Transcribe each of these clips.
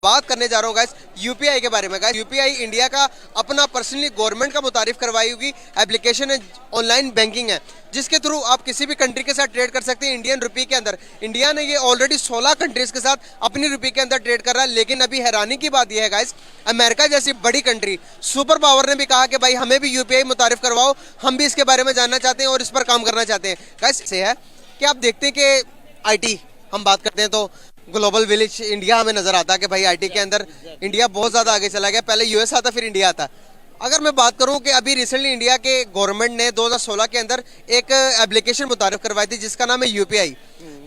बात करने जा रहा हूँ गाइस यूपीआई के बारे में। गाइस यूपीआई इंडिया का अपना पर्सनली गवर्नमेंट का मुतारिफ करवाई हुई एप्लीकेशन है, ऑनलाइन बैंकिंग है, जिसके थ्रू आप किसी भी कंट्री के साथ ट्रेड कर सकते हैं इंडियन रुपये के अंदर। इंडिया ने ये ऑलरेडी 16 कंट्रीज के साथ अपनी रुपये के अंदर ट्रेड कर रहा है। लेकिन अभी हैरानी की बात यह है गाइस, अमेरिका जैसी बड़ी कंट्री सुपर पावर ने भी कहा कि भाई हमें भी यूपीआई मुतारिफ करवाओ, हम भी इसके बारे में जानना चाहते हैं और इस पर काम करना चाहते हैं। गाइस से है कि आप देखते हैं कि आईटी हम बात करते हैं तो ग्लोबल विलेज इंडिया हमें नजर आता है कि भाई आईटी के अंदर इंडिया बहुत ज़्यादा आगे चला गया। पहले यूएस आता फिर इंडिया आता। अगर मैं बात करूं कि अभी रिसेंटली इंडिया के गवर्नमेंट ने 2016 के अंदर एक एप्लीकेशन मुतारिफ करवाई थी जिसका नाम है यूपीआई।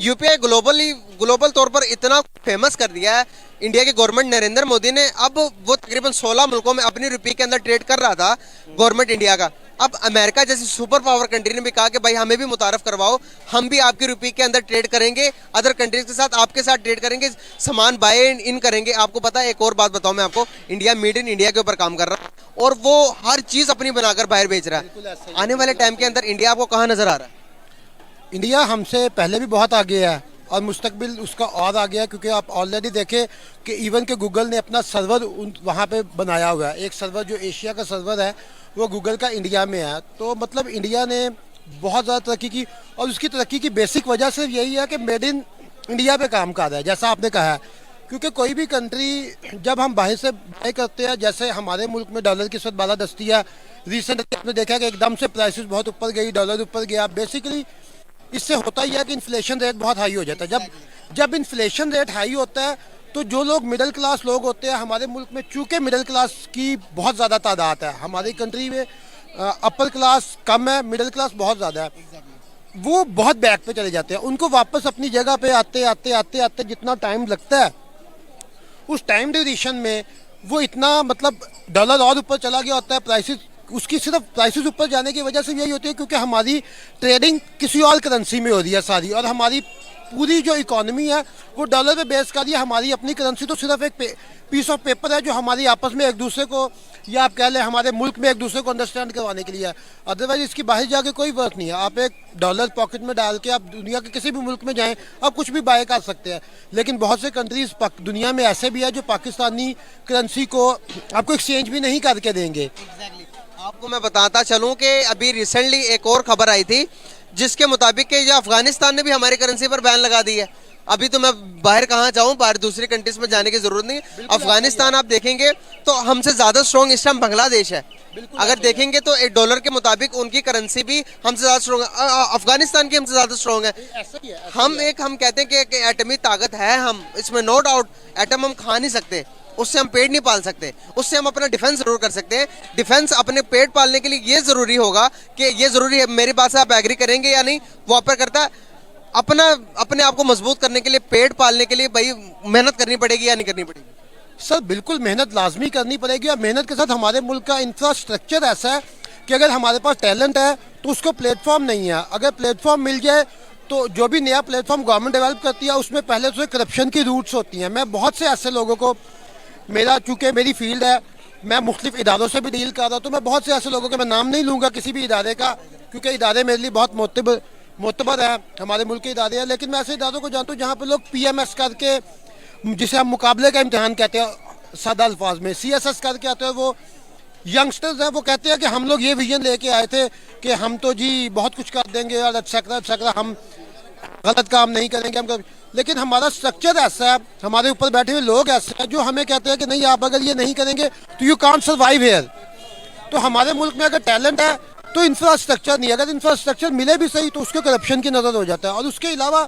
यूपीआई ग्लोबल तौर पर इतना फेमस कर दिया है इंडिया के गवर्नमेंट नरेंद्र मोदी ने। अब वो तकरीबन 16 मुल्कों में अपनी रुपये के अंदर ट्रेड कर रहा था गवर्नमेंट इंडिया का। अब अमेरिका जैसी सुपर पावर कंट्री ने भी कहा कि भाई हमें भी मुतारफ करवाओ, हम भी आपकी रुपये के अंदर ट्रेड करेंगे, अदर कंट्रीज के साथ आपके साथ ट्रेड करेंगे, सामान बाय इन करेंगे। आपको पता है, एक और बात बताऊं मैं आपको, इंडिया मेड इन इंडिया के ऊपर काम कर रहा है और वो हर चीज़ अपनी बनाकर बाहर बेच रहा है। आने वाले टाइम के अंदर इंडिया आपको कहाँ नजर आ रहा है? इंडिया हमसे पहले भी बहुत आगे है और मुस्तकबिल उसका और आ गया, क्योंकि आप ऑलरेडी देखें कि इवन के गूगल ने अपना सर्वर वहाँ पे बनाया हुआ है। एक सर्वर जो एशिया का सर्वर है वो गूगल का इंडिया में है। तो मतलब इंडिया ने बहुत ज़्यादा तरक्की की और उसकी तरक्की की बेसिक वजह सिर्फ यही है कि मेड इन इंडिया पे काम कर रहा है, जैसा आपने कहा है। क्योंकि कोई भी कंट्री जब हम बाहर से बाय करते हैं, जैसे हमारे मुल्क में डॉलर की इस वक्त बालादस्ती है, रिसेंटली आपने देखा कि एकदम से प्राइसेस बहुत ऊपर गई, डॉलर ऊपर गया। बेसिकली इससे होता ही है कि इन्फ्लेशन रेट बहुत हाई हो जाता है। जब इन्फ्लेशन रेट हाई होता है तो जो लोग मिडिल क्लास लोग होते हैं हमारे मुल्क में, चूँकि मिडिल क्लास की बहुत ज़्यादा तादाद है हमारी कंट्री में, अपर क्लास कम है, मिडिल क्लास बहुत ज़्यादा है, वो बहुत बैक पे चले जाते हैं। उनको वापस अपनी जगह पे आते आते आते आते जितना टाइम लगता है, उस टाइम ड्यूरेशन में वो इतना मतलब डॉलर और ऊपर चला गया होता है। प्राइसेस उसकी सिर्फ प्राइसेस ऊपर जाने की वजह से यही होती है क्योंकि हमारी ट्रेडिंग किसी और करेंसी में हो रही है सारी, और हमारी पूरी जो इकोनॉमी है वो डॉलर पे बेस कर रही है। हमारी अपनी करेंसी तो सिर्फ एक पीस ऑफ पेपर है जो हमारी आपस में एक दूसरे को, या आप कह लें हमारे मुल्क में एक दूसरे को अंडरस्टैंड करवाने के लिए है। अदरवाइज इसकी बाहर जाके कोई वर्क नहीं है। आप एक डॉलर पॉकेट में डाल के आप दुनिया के किसी भी मुल्क में जाएं, आप कुछ भी बाय कर सकते हैं। लेकिन बहुत से कंट्रीज दुनिया में ऐसे भी है जो पाकिस्तानी करेंसी को आपको एक्सचेंज भी नहीं करके देंगे। आपको मैं बताता चलूं कि अभी रिसेंटली एक और खबर आई थी जिसके मुताबिक कि अफगानिस्तान ने भी हमारी करेंसी पर बैन लगा दी है। अभी तो मैं बाहर कहाँ जाऊँ, बाहर दूसरी कंट्रीज में जाने की जरूरत नहीं। अफगानिस्तान आप देखेंगे तो हमसे ज़्यादा स्ट्रॉन्ग इस टाइम बांग्लादेश है। अगर देखेंगे तो एक डॉलर के मुताबिक उनकी करेंसी भी हमसे ज़्यादा स्ट्रॉन्ग है, अफगानिस्तान की हमसे ज़्यादा स्ट्रॉन्ग है। हम कहते हैं कि एटमी ताकत है, हम इसमें नो डाउट, एटम हम खा नहीं सकते, उससे हम पेट नहीं पाल सकते, उससे हम अपना डिफेंस जरूर कर सकते हैं। डिफेंस अपने पेट पालने के लिए ये जरूरी होगा कि ये जरूरी है, मेरी बात से आप एग्री करेंगे या नहीं, वो आप पर करता है। अपने आप को मजबूत करने के लिए, पेट पालने के लिए भाई मेहनत करनी पड़ेगी या नहीं करनी पड़ेगी? सर बिल्कुल मेहनत लाजमी करनी पड़ेगी, और मेहनत के साथ हमारे मुल्क का इंफ्रास्ट्रक्चर ऐसा है कि अगर हमारे पास टैलेंट है तो उसको प्लेटफॉर्म नहीं है। अगर प्लेटफॉर्म मिल जाए तो जो भी नया प्लेटफॉर्म गवर्नमेंट डेवलप करती है उसमें पहले से करप्शन की रूट्स होती हैं। मैं बहुत से ऐसे लोगों को, चूँकि मेरी फील्ड है, मैं मुख्तलिफ इदारों से भी डील कर रहा हूँ, तो मैं बहुत से ऐसे लोगों के, मैं नाम नहीं लूँगा किसी भी इदारे का क्योंकि इदारे मेरे लिए बहुत मोतबर है, हमारे मुल्क के इदारे हैं, लेकिन मैं ऐसे इदारों को जानता हूँ जहाँ पे लोग PMS करके, जिसे हम मुकाबले का इम्तहान कहते हैं सादा अल्फाज में, CSS करके आते हैं। वो यंगस्टर्स हैं, वो कहते हैं कि हम लोग ये विजन लेके आए थे कि हम तो जी बहुत कुछ कर देंगे और एक्सेट्रा, हम गलत काम नहीं करेंगे, हम लेकिन हमारा स्ट्रक्चर ऐसा है, हमारे ऊपर बैठे हुए लोग ऐसे हैं जो हमें कहते हैं कि नहीं आप अगर ये नहीं करेंगे तो यू कांट सर्वाइव हियर। तो हमारे मुल्क में अगर टैलेंट है तो इंफ्रास्ट्रक्चर नहीं, अगर इंफ्रास्ट्रक्चर मिले भी सही तो उसके करप्शन की नज़र हो जाता है। और उसके अलावा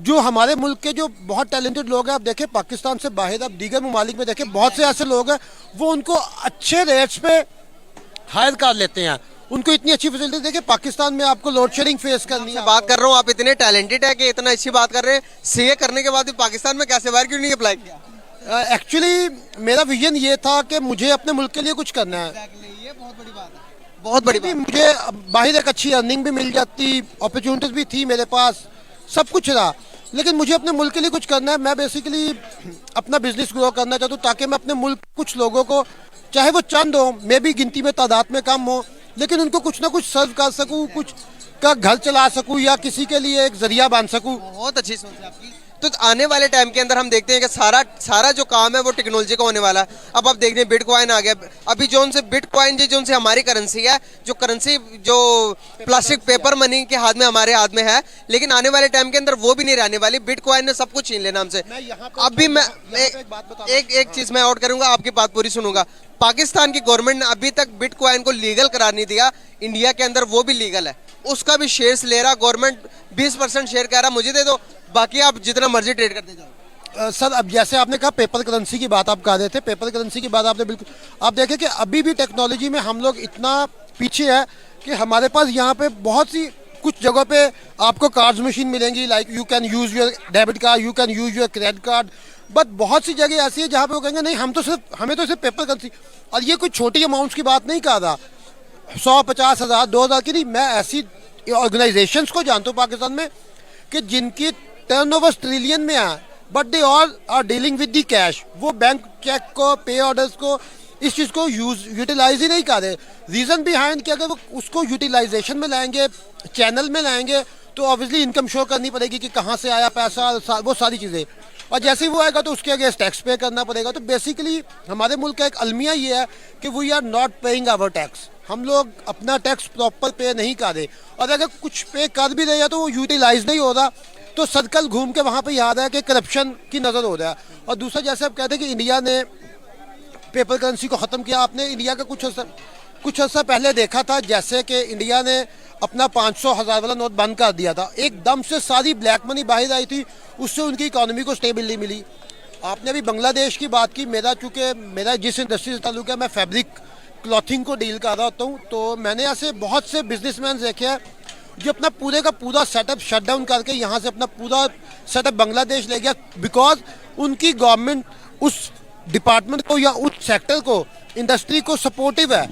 जो हमारे मुल्क के जो बहुत टैलेंटेड लोग हैं, आप देखें पाकिस्तान से बाहर, आप दीगर ममालिक में देखें, बहुत से ऐसे लोग हैं वो उनको अच्छे रेट्स पे हायर कर लेते हैं, उनको इतनी अच्छी फैसिलिटी देखिए। पाकिस्तान में आपको लोड शेडिंग फेस करनी है। बात कर रहा हूँ, आप इतने टैलेंटेड है कि इतना अच्छी बात कर रहे हैं, सीए करने के बाद भी पाकिस्तान में कैसे बाहर क्यों नहीं अप्लाई किया? एक्चुअली मेरा विजन ये था कि मुझे अपने मुल्क के लिए कुछ करना है। ये बहुत बड़ी बात है, बहुत बड़ी बात। मुझे बाहर एक अच्छी अर्निंग भी मिल जाती, अपॉर्चुनिटीज भी थी मेरे पास, सब कुछ रहा, लेकिन मुझे अपने मुल्क के लिए कुछ करना है। मैं बेसिकली अपना बिजनेस ग्रो करना चाहता हूँ ताकि मैं अपने मुल्क कुछ लोगों को, चाहे वो चंद हो, मे भी गिनती में तादाद में कम हो, लेकिन उनको कुछ ना कुछ सर्व कर सकूँ, कुछ का घर चला सकूँ या किसी के लिए एक जरिया बन सकूँ। बहुत अच्छी सोच है आपकी। तो आने वाले टाइम के अंदर हम देखते हैं कि सारा सारा जो काम है वो टेक्नोलॉजी का होने वाला है। अब आप देख रहे हैं बिटकॉइन आ गया, अभी जो उनसे बिटकॉइन जो उनसे हमारी करेंसी है, जो करेंसी जो प्लास्टिक पेपर मनी के हाथ में हमारे हाथ में है, लेकिन आने वाले टाइम के अंदर वो भी नहीं रहने वाली। बिटकॉइन ने सब कुछ छीन लेना हमसे। अभी मैं एक चीज मैं आउट करूंगा, आपकी बात पूरी सुनूंगा। पाकिस्तान की गवर्नमेंट ने अभी तक बिटकॉइन को लीगल करार नहीं दिया, इंडिया के अंदर वो भी लीगल है, उसका भी शेयर्स ले रहा गवर्नमेंट। 20% शेयर कह रहा मुझे दे दो, बाकी आप जितना मर्जी ट्रेड करते जाओ। सर अब जैसे आपने कहा पेपर करेंसी की बात आप कर रहे थे, पेपर करेंसी की बात आपने बिल्कुल, आप देखें कि अभी भी टेक्नोलॉजी में हम लोग इतना पीछे है कि हमारे पास यहाँ पे बहुत सी कुछ जगहों पे आपको कार्ड्स मशीन मिलेंगी, like you can use your debit card, you can use your credit card, but बहुत सी जगह ऐसी है जहाँ पे वो कहेंगे नहीं हमें तो सिर्फ पेपर करेंसी। और ये कोई छोटी अमाउंट्स की बात नहीं कर रहा, 100, 50 हज़ार, 2,000 की नहीं। मैं ऐसी ऑर्गेनाइजेशंस को जानता हूँ पाकिस्तान में कि जिनकी टर्नओवर ट्रिलियन में है, but they all are dealing with the cash. वो बैंक चेक को, पे ऑर्डर्स को, इस चीज़ को यूटिलाइज ही नहीं कर रहे। रीज़न बिहाइंड कि अगर वो उसको यूटिलाइजेशन में लाएंगे, चैनल में लाएंगे, तो ऑब्वियसली इनकम शो करनी पड़ेगी कि कहाँ से आया पैसा, वो सारी चीज़ें। और जैसे ही वो आएगा तो उसके अगेंस्ट टैक्स पे करना पड़ेगा। तो बेसिकली हमारे मुल्क का एक अलमिया ये है कि we are not paying our tax. हम लोग अपना टैक्स प्रॉपर पे नहीं कर रहे, और अगर कुछ पे कर भी रहे हैं तो वो यूटिलाइज नहीं हो रहा, तो सर्कल घूम के वहाँ पे याद है कि करप्शन की नज़र हो रहा है। और दूसरा, जैसे आप कहते हैं कि इंडिया ने पेपर करेंसी को ख़त्म किया, आपने इंडिया का कुछ अर्सा पहले देखा था, जैसे कि इंडिया ने अपना 500, 1000 वाला नोट बंद कर दिया था, एकदम से सारी ब्लैक मनी बाहर आई थी, उससे उनकी इकॉनमी को स्टेबिलिटी मिली। आपने अभी बांग्लादेश की बात की, चूँकि मेरा जिस इंडस्ट्री से ताल्लुक है, मैं फैब्रिक क्लॉथिंग को डील कर रहा होता हूँ, तो मैंने ऐसे बहुत से बिजनेसमैन देखे हैं जो अपना पूरे का पूरा सेटअप शट डाउन करके यहाँ से अपना पूरा सेटअप बांग्लादेश ले गया, बिकॉज उनकी गवर्नमेंट उस डिपार्टमेंट को या उस सेक्टर को, इंडस्ट्री को सपोर्टिव है।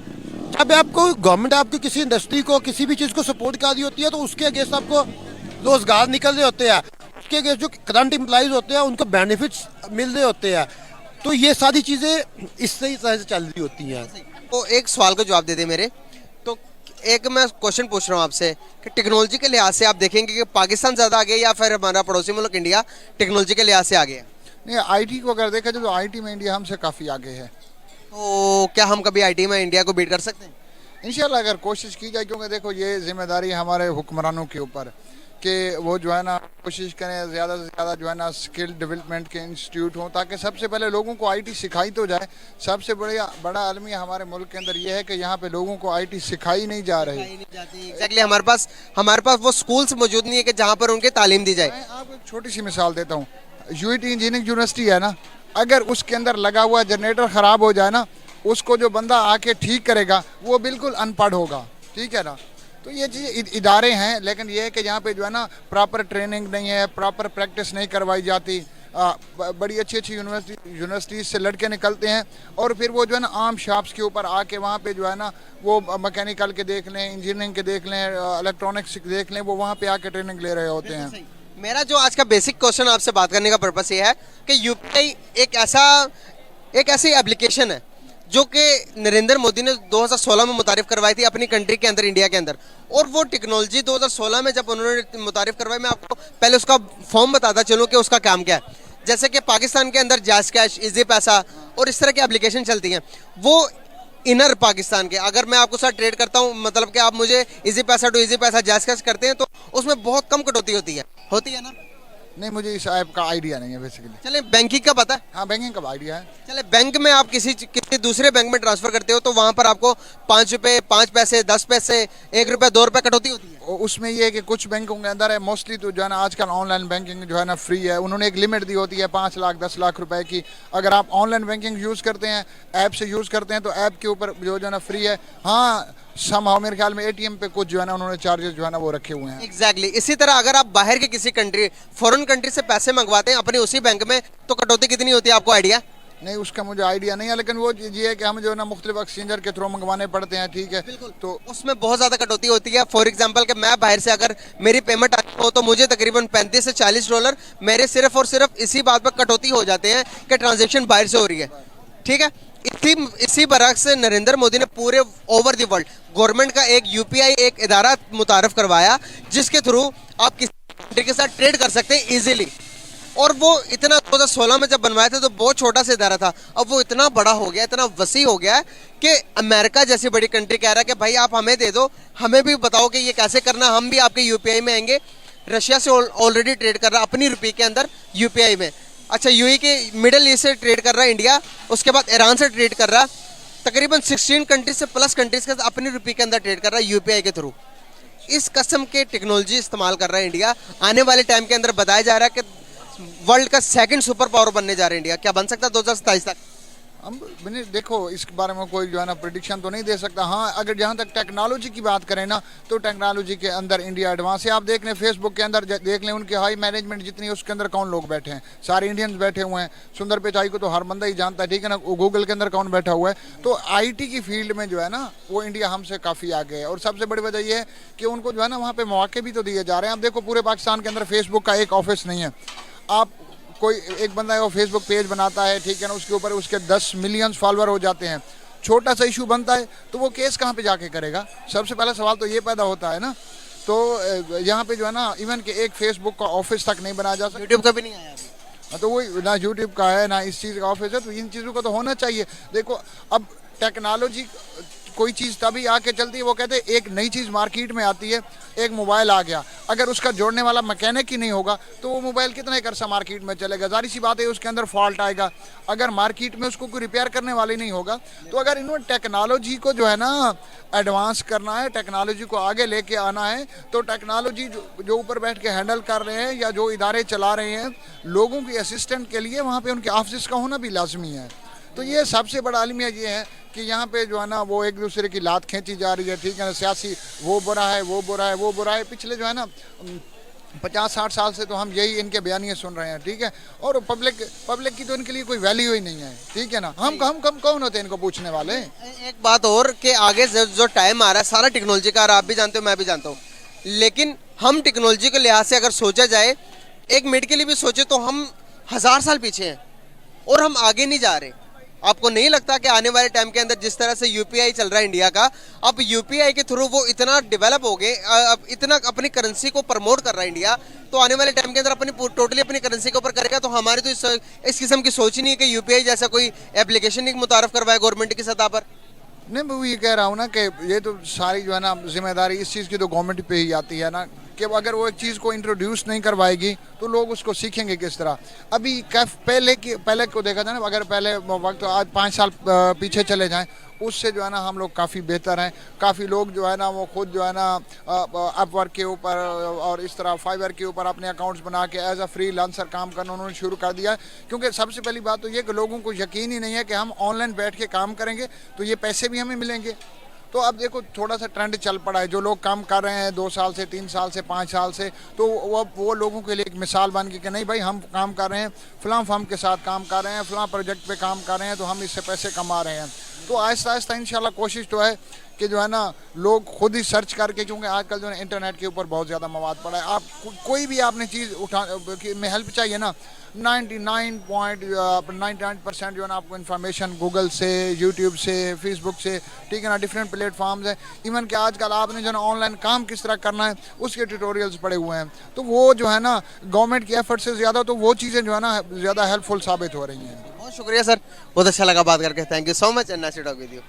जब आपको गवर्नमेंट आपकी किसी इंडस्ट्री को, किसी भी चीज़ को सपोर्ट कर रही होती है, तो उसके अगेंस्ट आपको रोजगार निकल रहे होते हैं, उसके अगेंस्ट जो करंट एम्प्लॉइज होते हैं उनको बेनिफिट्स मिल रहे होते हैं। तो ये सारी चीज़ें इससे ही तरह से चल रही होती हैं। तो एक सवाल का जवाब दे दे मेरे, तो एक मैं क्वेश्चन पूछ रहा हूँ आपसे कि टेक्नोलॉजी के लिहाज से आप देखेंगे कि पाकिस्तान ज़्यादा आगे या फिर हमारा पड़ोसी मुल्क इंडिया टेक्नोलॉजी के लिहाज से आगे है? नहीं, आईटी को अगर देखा जाए तो आईटी में इंडिया हमसे काफ़ी आगे है। तो क्या हम कभी आईटी में इंडिया को बीट कर सकते हैं? इंशाल्लाह अगर कोशिश की जाए, क्योंकि देखो ये जिम्मेदारी हमारे हुक्मरानों के ऊपर कि वो जो है ना कोशिश करें ज़्यादा से ज़्यादा जो है ना स्किल डेवलपमेंट के इंस्टीट्यूट हों, ताकि सबसे पहले लोगों को आईटी सिखाई तो जाए। सबसे बड़ा अलमिया हमारे मुल्क के अंदर ये है कि यहाँ पे लोगों को आईटी सिखाई नहीं जा रही। एग्जैक्टली हमारे पास वो स्कूल्स मौजूद नहीं है कि जहाँ पर उनकी तालीम दी जाए। मैं आपको एक छोटी सी मिसाल देता हूँ, यूटी इंजीनियरिंग यूनिवर्सिटी है ना, अगर उसके अंदर लगा हुआ जनरेटर ख़राब हो जाए ना, उसको जो बंदा आके ठीक करेगा वो बिल्कुल अनपढ़ होगा, ठीक है ना। तो ये चीज़ इदारे हैं, लेकिन ये है कि यहाँ पे जो है ना प्रॉपर ट्रेनिंग नहीं है, प्रॉपर प्रैक्टिस नहीं करवाई जाती। बड़ी अच्छी यूनिवर्सिटीज़ से लड़के निकलते हैं और फिर वो जो है ना आम शॉप्स के ऊपर आके वहाँ पे जो है ना वो मैकेनिकल के देख लें, इंजीनियरिंग के देख लें, इलेक्ट्रॉनिक्स के देख लें, वो वहाँ पे आके ट्रेनिंग ले रहे होते हैं। मेरा जो आज का बेसिक क्वेश्चन आपसे बात करने का पर्पस ये है कि यूपीआई एक ऐसी एप्लीकेशन है जो कि नरेंद्र मोदी ने 2016 में मुतारिफ करवाई थी अपनी कंट्री के अंदर, इंडिया के अंदर। और वो टेक्नोलॉजी 2016 में जब उन्होंने मुतारिफ करवाई, मैं आपको पहले उसका फॉर्म बताता चलूँ कि उसका काम क्या है। जैसे कि पाकिस्तान के अंदर जैज़ कैश, इजी पैसा और इस तरह की एप्लीकेशन चलती हैं, वो इनर पाकिस्तान के, अगर मैं आपको साथ ट्रेड करता हूँ, मतलब कि आप मुझे इजी पैसा टू इजी पैसा जैज़ कैश करते हैं, तो उसमें बहुत कम कटौती होती है ना? नहीं, मुझे इस ऐप का आइडिया नहीं है बेसिकली। चले बैंकिंग का पता है? हाँ, बैंकिंग का आइडिया है। चले बैंक में आप किसी दूसरे बैंक में ट्रांसफर करते हो तो वहाँ पर आपको 5 रुपये, 5 पैसे, 10 पैसे, 1 रुपये, 2 रुपये कटौती होती है। उसमें ये है कि कुछ बैंकों के अंदर है, मोस्टली तो जो है ना आजकल ऑनलाइन बैंकिंग जो है ना फ्री है। उन्होंने एक लिमिट दी होती है 5 लाख 10 लाख रुपए की। अगर आप ऑनलाइन बैंकिंग यूज़ करते हैं, ऐप से यूज़ करते हैं, तो ऐप के ऊपर जो है ना फ्री है। हाँ, समहाउ मेरे ख्याल में एटीएम पे कुछ जो है ना उन्होंने चार्जेस जो है ना वो रखे हुए हैं। एग्जैक्टली इसी तरह अगर आप बाहर के किसी कंट्री, फॉरेन कंट्री से पैसे मंगवाते हैं अपने उसी बैंक में, तो कटौती कितनी होती है, आपको आइडिया? नहीं, उसका मुझे आइडिया नहीं है, लेकिन वो ये है कि हम जो है ना मुख्तलिफ एक्सचेंजर के थ्रू मंगवाने पड़ते हैं, ठीक है। तो उसमें बहुत ज़्यादा कटौती होती है। फॉर एग्जांपल कि मैं बाहर से अगर मेरी पेमेंट आती हो तो मुझे तकरीबन 35 से 40 डॉलर मेरे सिर्फ और सिर्फ इसी बात पर कटौती हो जाते हैं कि ट्रांजेक्शन बाहर से हो रही है, ठीक है। इसी बरक्स से नरेंद्र मोदी ने पूरे ओवर द वर्ल्ड गवर्नमेंट का एक यूपीआई एक इदारा मुतारफ करवाया, जिसके थ्रू आप किसी कंट्री के साथ ट्रेड कर सकते हैं इजीली। और वो इतना 2016 में जब बनवाया था तो बहुत छोटा सा इदारा था, अब वो इतना बड़ा हो गया, इतना वसी हो गया है कि अमेरिका जैसी बड़ी कंट्री कह रहा है कि भाई आप हमें दे दो, हमें भी बताओ कि ये कैसे करना, हम भी आपके यूपीआई में आएंगे। रशिया से ऑलरेडी ट्रेड कर रहा अपनी रुपये के अंदर यूपीआई में। अच्छा, यूएई के मिडिल ईस्ट से ट्रेड कर रहा है इंडिया, उसके बाद ईरान से ट्रेड कर रहा, तकरीबन 16 कंट्रीज से प्लस कंट्रीज के अपनी रुपये के अंदर ट्रेड कर रहा है यूपीआई के थ्रू। इस कस्म के टेक्नोलॉजी इस्तेमाल कर रहा है इंडिया। आने वाले टाइम के अंदर बताया जा रहा है कि वर्ल्ड का सेकंड सुपर पावर बनने जा रहा है इंडिया। क्या बन सकता है 2027 तक? हम मैंने देखो इस बारे में कोई जो है ना प्रिडिक्शन तो नहीं दे सकता। हाँ, अगर जहाँ तक टेक्नोलॉजी की बात करें ना, तो टेक्नोलॉजी के अंदर इंडिया एडवांस है। आप देख लें फेसबुक के अंदर, देख लें उनके हाई मैनेजमेंट जितनी है उसके अंदर कौन लोग बैठे हैं, सारे इंडियंस बैठे हुए हैं। सुंदर पिचाई को तो हर बंदा ही जानता है, ठीक है ना। गूगल के अंदर कौन बैठा हुआ है। तो आईटी की फील्ड में जो है ना वो इंडिया हमसे काफ़ी आगे है। और सबसे बड़ी वजह यह है कि उनको जो है ना वहाँ पर मौके भी तो दिए जा रहे हैं। आप देखो पूरे पाकिस्तान के अंदर फेसबुक का एक ऑफिस नहीं है। आप कोई एक बंदा है वो फेसबुक पेज बनाता है, ठीक है ना, उसके ऊपर उसके 10 मिलियन फॉलोअर हो जाते हैं, छोटा सा इशू बनता है तो वो केस कहाँ पे जाके करेगा? सबसे पहला सवाल तो ये पैदा होता है ना। तो यहाँ पे जो है ना इवन के एक फेसबुक का ऑफिस तक नहीं बनाया जा सकता। यूट्यूब का भी नहीं आया अभी। तो वही ना यूट्यूब का है ना इस चीज़ का ऑफिस है, तो इन चीज़ों का तो होना चाहिए। देखो अब टेक्नोलॉजी कोई चीज़ तभी आके चलती है, वो कहते हैं एक नई चीज़ मार्केट में आती है, एक मोबाइल आ गया, अगर उसका जोड़ने वाला मैकेनिक ही नहीं होगा तो वो मोबाइल कितना एक अरसा मार्केट में चलेगा? जारी सी बात है उसके अंदर फॉल्ट आएगा। अगर मार्केट में उसको कोई रिपेयर करने वाले नहीं होगा, तो अगर इन्होंने टेक्नोलॉजी को जो है ना एडवांस करना है, टेक्नोलॉजी को आगे लेके आना है, तो टेक्नोलॉजी जो ऊपर बैठ के हैंडल कर रहे हैं या जो इदारे चला रहे हैं लोगों की असिस्टेंट के लिए, वहाँ पर उनके ऑफिस का होना भी लाजमी है। तो ये सबसे बड़ा आलमिया ये है कि यहाँ पे जो है ना वो एक दूसरे की लात खींची जा रही है, ठीक है ना। सियासी वो बुरा है, वो बुरा है, वो बुरा है। पिछले जो है ना 50-60 साल से तो हम यही इनके बयानियाँ सुन रहे हैं, ठीक है। और पब्लिक की तो इनके लिए कोई वैल्यू ही नहीं है, ठीक है ना। हम कौन होते हैं इनको पूछने वाले? एक बात और कि आगे जो टाइम आ रहा है सारा टेक्नोलॉजी का, आप भी जानते हो मैं भी जानता हूँ, लेकिन हम टेक्नोलॉजी के लिहाज से अगर सोचा जाए, एक मिनट के लिए भी सोचे तो हम 1000 साल पीछे हैं और हम आगे नहीं जा रहे। आपको नहीं लगता कि आने वाले टाइम के अंदर जिस तरह से यूपीआई चल रहा है इंडिया का, अब यूपीआई के थ्रू वो इतना डेवलप हो गए, अब इतना अपनी करेंसी को प्रमोट कर रहा है इंडिया, तो आने वाले टाइम के अंदर अपनी टोटली अपनी करेंसी के ऊपर करेगा। तो हमारी तो इस किस्म की सोच ही नहीं है कि यूपीआई जैसा कोई एप्लीकेशन ही मुतारफ करवाए गवर्नमेंट की सतह पर। नहीं, मैं ये कह रहा हूँ ना कि ये तो सारी जो है ना जिम्मेदारी इस चीज़ की तो गवर्नमेंट पे ही आती है ना, कि अगर वो एक चीज़ को इंट्रोड्यूस नहीं करवाएगी तो लोग उसको सीखेंगे किस तरह? अभी पहले को देखा जाए ना, अगर पहले वक्त आज 5 साल पीछे चले जाएं, उससे जो है ना हम लोग काफ़ी बेहतर हैं। काफ़ी लोग जो है ना वो खुद जो है ना अपवर्क के ऊपर और इस तरह फाइवर के ऊपर अपने अकाउंट्स बना के एज अ फ्रीलांसर काम करना उन्होंने शुरू कर दिया है। क्योंकि सबसे पहली बात तो ये कि लोगों को यकीन ही नहीं है कि हम ऑनलाइन बैठ के काम करेंगे तो ये पैसे भी हमें मिलेंगे। तो अब देखो थोड़ा सा ट्रेंड चल पड़ा है, जो लोग काम कर रहे हैं 2 साल से 3 साल से 5 साल से, तो वो लोगों के लिए एक मिसाल बन गई कि नहीं भाई हम काम कर रहे हैं, फलां फर्म के साथ काम कर रहे हैं, फलां प्रोजेक्ट पे काम कर रहे हैं, तो हम इससे पैसे कमा रहे हैं। तो आहिस्ता आहिस्ता इंशाल्लाह कोशिश तो है कि जो है ना लोग खुद ही सर्च करके, क्योंकि आजकल जो है इंटरनेट के ऊपर बहुत ज़्यादा मवाद पड़ा है, आप कोई भी आपने चीज़ में हेल्प चाहिए ना, 99% जो है ना आपको इन्फॉर्मेशन गूगल से, यूट्यूब से, फेसबुक से, ठीक है ना, डिफरेंट प्लेटफॉर्म्स है। इवन कि आजकल आपने जो है ना ऑनलाइन काम किस तरह करना है उसके ट्यूटोरियल्स पड़े हुए हैं। तो वो जो है ना गवर्नमेंट की एफर्ट से ज़्यादा तो वो चीज़ें जो है ना ज़्यादा हेल्पफुल साबित हो रही हैं। बहुत शुक्रिया सर, बहुत अच्छा लगा बात करके। Thank you so much and nice to talk with you.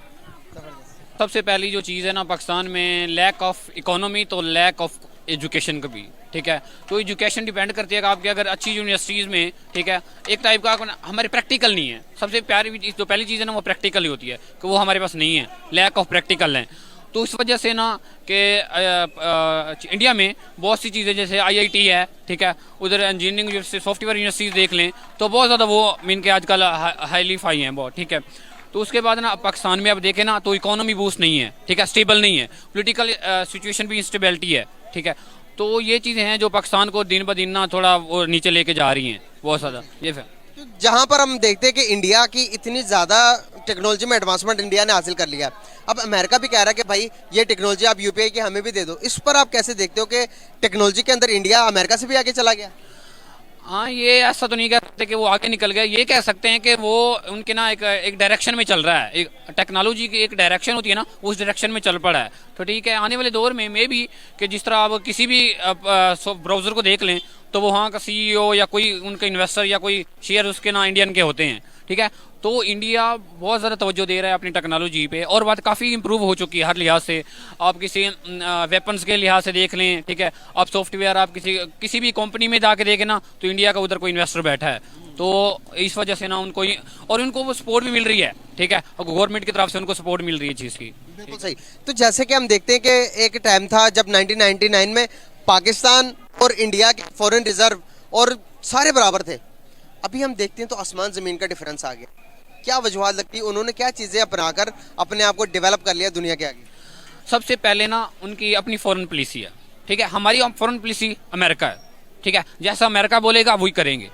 सबसे पहली जो चीज़ है ना पाकिस्तान में लैक ऑफ इकोनॉमी, तो लैक ऑफ एजुकेशन का भी, ठीक है। तो एजुकेशन डिपेंड करती है कि आपके अगर अच्छी यूनिवर्सिटीज़ में, ठीक है, एक टाइप का हमारे प्रैक्टिकल नहीं है। सबसे प्यारी चीज़ जो पहली चीज़ है ना वो प्रैक्टिकल ही होती है, कि वो हमारे पास नहीं है, लैक ऑफ प्रैक्टिकल है। तो इस वजह से ना कि इंडिया में बहुत सी चीज़ें जैसे IIT है, ठीक है, उधर इंजीनियरिंग सॉफ्टवेयर यूनिवर्सिटीज़ देख लें तो बहुत ज़्यादा वो मीन के आजकल हाईली फाई हैं बहुत, ठीक है। तो उसके बाद ना पाकिस्तान में आप देखें ना तो इकोनॉमी बूस्ट नहीं है, ठीक है, स्टेबल नहीं है, पॉलिटिकल सिचुएशन भी इंस्टेबिलिटी है, ठीक है। तो ये चीज़ें हैं जो पाकिस्तान को दिन ब दिन ना थोड़ा वो नीचे लेके जा रही हैं बहुत ज़्यादा। ये फिर जहाँ पर हम देखते हैं कि इंडिया की इतनी ज़्यादा टेक्नोलॉजी में एडवांसमेंट इंडिया ने हासिल कर लिया, अब अमेरिका भी कह रहा है कि भाई ये टेक्नोलॉजी आप यूपीआई की हमें भी दे दो। इस पर आप कैसे देखते हो कि टेक्नोलॉजी के अंदर इंडिया अमेरिका से भी आगे चला गया? हाँ, ये ऐसा तो नहीं कह सकते कि वो आगे निकल गए, ये कह सकते हैं कि वो उनके ना एक डायरेक्शन में चल रहा है, एक टेक्नोलॉजी की एक डायरेक्शन होती है ना, उस डायरेक्शन में चल पड़ा है। तो ठीक है, आने वाले दौर में भी कि जिस तरह आप किसी भी ब्राउज़र को देख लें तो वो वहाँ का सीईओ या कोई उनका इन्वेस्टर या कोई शेयर उसके ना इंडियन के होते हैं, ठीक है। तो इंडिया बहुत ज़्यादा तवज्जो दे रहा है अपनी टेक्नोलॉजी पे, और बात काफ़ी इंप्रूव हो चुकी है हर लिहाज से। आप किसी वेपन्स के लिहाज से देख लें, ठीक है, आप सॉफ्टवेयर आप किसी भी कंपनी में जाके देखें ना, तो इंडिया का उधर कोई इन्वेस्टर बैठा है, तो इस वजह से ना उनको और उनको वो सपोर्ट भी मिल रही है, ठीक है, और गवर्नमेंट की तरफ से उनको सपोर्ट मिल रही है चीज़ की। बिल्कुल सही। तो जैसे कि हम देखते हैं कि एक टाइम था जब 1999 में पाकिस्तान और इंडिया के फॉरेन रिजर्व और सारे बराबर थे। अभी हम देखते हैं तो आसमान ज़मीन का डिफरेंस आ गया। क्या वजूहत लगती है, उन्होंने क्या चीज़ें अपनाकर अपने आप को डेवलप कर लिया दुनिया के आगे? सबसे पहले ना उनकी अपनी फॉरेन पॉलिसी है, ठीक है। हमारी फॉरेन पॉलिसी अमेरिका है, ठीक है, जैसा अमेरिका बोलेगा वही करेंगे।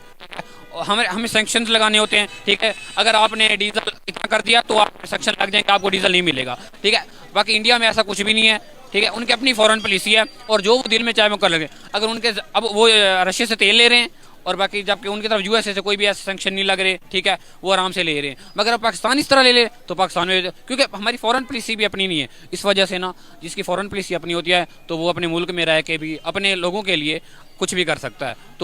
हमें सैंक्शंस लगाने होते हैं, ठीक है। अगर आपने डीजल इतना कर दिया तो आप सैंक्शन लग जाएंगे, आपको डीजल नहीं मिलेगा, ठीक है। बाकी इंडिया में ऐसा कुछ भी नहीं है, ठीक है। उनकी अपनी फॉरेन पॉलिसी है, और जो वो दिल में चाहे वो कर लगे। अगर उनके अब वो रशिया से तेल ले रहे हैं, और बाकी जबकि उनकी तरफ यूएसए से कोई भी ऐसे सैंक्शन नहीं लग रहे, ठीक है, वो आराम से ले रहे हैं। मगर अब पाकिस्तान इस तरह ले ले तो पाकिस्तान में, क्योंकि हमारी फॉरेन पॉलिसी भी अपनी नहीं है, इस वजह से ना जिसकी फॉरेन पॉलिसी अपनी होती है तो वो अपने मुल्क में रह के भी अपने लोगों के लिए कुछ भी कर सकता है। तो